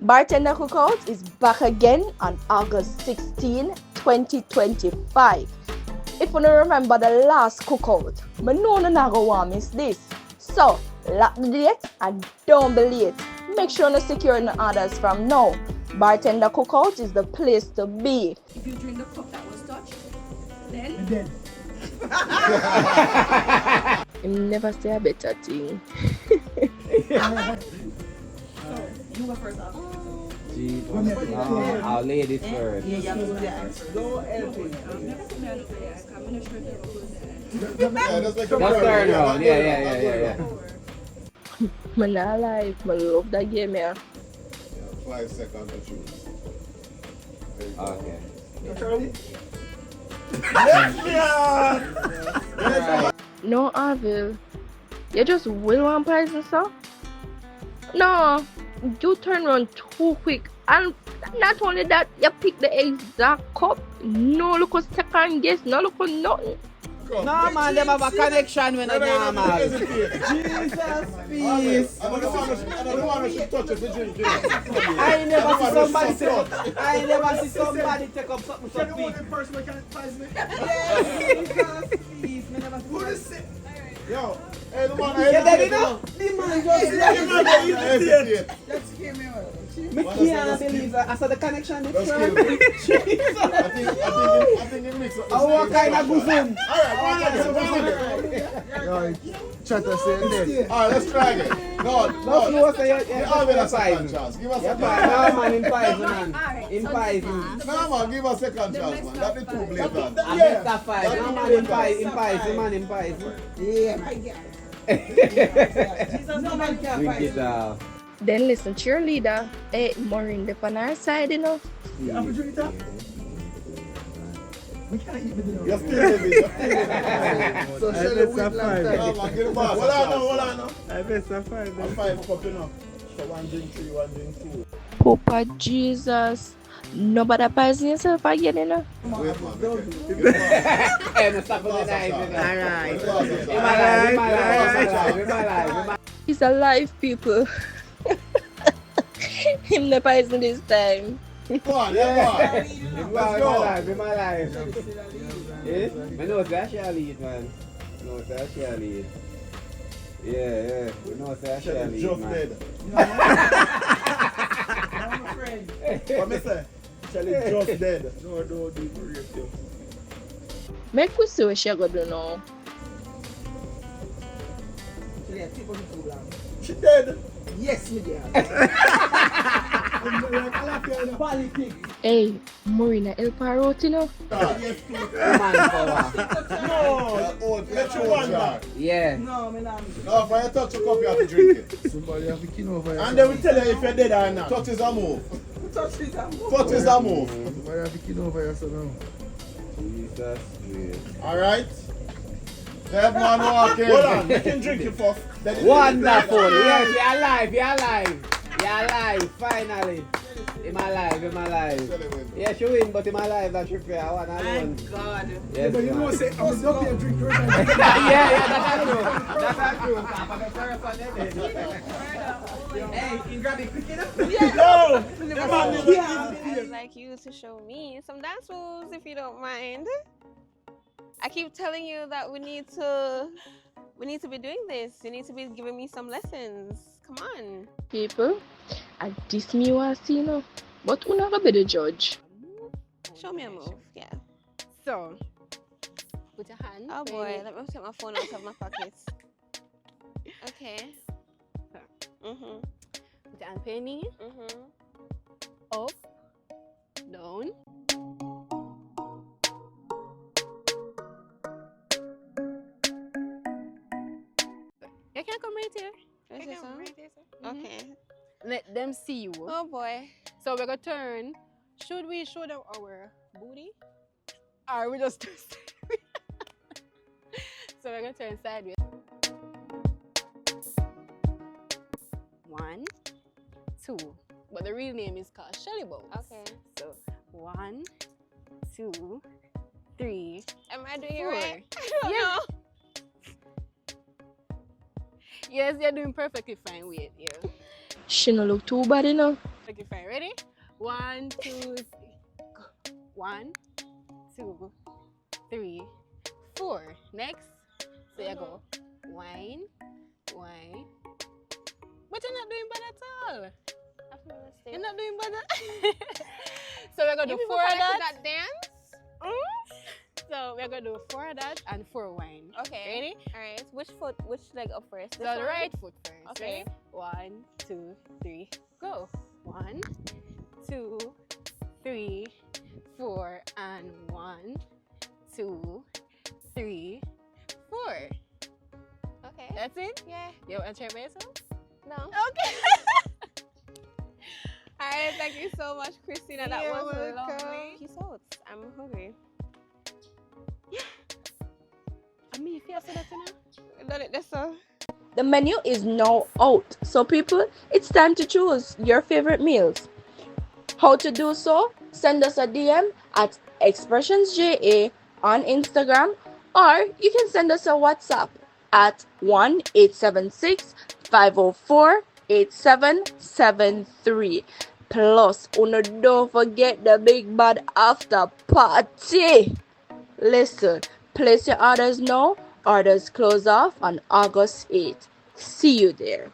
Bartender Cookout is back again on August 16, 2025. If you don't remember the last cookout, I know you not going to want to miss this. So, lock the date and don't be late. Make sure you secure the orders from now. Bartender Cookout is the place to be. If you drink the cup that was touched, then... You never say a better thing. You go first off. I'll lay this first. Yeah, you have to go there. Go helping. Just turn around. Yeah. I'm not alive. I love that game here. 5 seconds to choose. Okay. No, Arville. You just will one person, sir? No, you turn around too quick. And not only that, you pick the exact cup. No look at second guess, no look at nothing. No man, them have a connection when I normal. Jesus, Peace. I don't want to touch it for drinking. I never see somebody take up something so big. Peace, me never see. Yo, hey, the man, You dead enough? The man just hesitate. Me can't believe that. I saw the connection this Just time. kill me. Jesus. I think it makes up. What kind of bosom? Alright, Alright, let's try again. No, No, say you have a second chance. Give us a second chance. No man, in five, man. In five. No, man, give us a second chance, man. That is too blatant. I bet that five. No man, in five. Yeah, my God. No man can Drink fight. it out. Then listen, cheerleader. Hey, Maureen, the on our side, you know. You're still living. So, Shelly, wait long time. No, man, get the boss. Hold on now. I bet it's a 5. I'm 5 cup enough. So 1 drink 3, 1 drink 2. Papa Jesus. Nobody buys yourself again, you know. Wait, man. Hey, no stop on the knife. Alright. He's alive, people. Him the poison this time. Come on, let's go. Be my life. Yeah? I know it's actually lead, man. No, it's actually lead. Yeah. We know it's actually lead, Just man. dead. I'm a friend. What me say? Shelly just dead. No, don't do it. Make we see what she gonna do now. She dead. Yes, me dear. Politics. Hey, Marina, help her out, you know. Manpower. No, let you wonder. Yeah. No, me not. No, if I touch a cup, you have to drink it. Somebody have to kill over here. And they will tell you if you're dead or not. Touch is a move. Touch is a move. Somebody have to kill over here, so now. Jesus. Alright? That man walking. Hold on, you can drink it first. Wonderful. Yes, you're alive. Finally. I'm alive. Yeah, she win, but I'm alive. That's your fair. I want alone. Thank God. Yes, But you know, man. say, I'm a double drink right now. Yeah, that's true. Papa, the first one, Hey, you grab it quick enough? No! I'd like you to show me some dance moves if you don't mind. I keep telling you that we need to be doing this. You need to be giving me some lessons. Come on. People, and this me was see, you know. But who not gonna be the judge? Show me a move. Yeah. So, put your hand. Oh boy, let me take my phone out of my pockets. Okay. Put your hand penny. Up, down. You can come right here. Okay. Let them see you. Oh boy. So we're gonna turn. Should we show them our booty? Or we just turn sideways? So we're gonna turn sideways. 1, 2. But the real name is called Shelly Bones. Okay. So 1, 2, 3. Am I doing it 4. right? I don't Yeah. know. Yes, you're doing perfectly fine. Wait, yeah. She no look too bad, you know. Okay, fine. Ready? 1, 2, 3. Go. 1, 2, 3, 4. Next. So you go. Wine. But you're not doing bad at all. You're not doing bad at So we're going to do 4 of that. dance? So we're going to do 4 of that and 4 wine. Okay. Ready? Alright. Which leg up first? So the right foot first. Okay. Ready? 1, 2, 3, go. 1, 2, 3, 4, and 1, 2, 3, 4. Okay. That's it? Yeah. You want to try by yourself? No. Okay. Alright, thank you so much, Christina. That You're was welcome. lovely. Peace out. I'm hungry. I mean, if you have said that, you know? Done it this so. The menu is now out. So people, it's time to choose your favorite meals. How to do so? Send us a DM at Xpressionzja on Instagram, or you can send us a WhatsApp at 1-876-504-8773. Plus, don't forget the big bad after party. Listen, place your orders now. Orders close off on August 8th. See you there.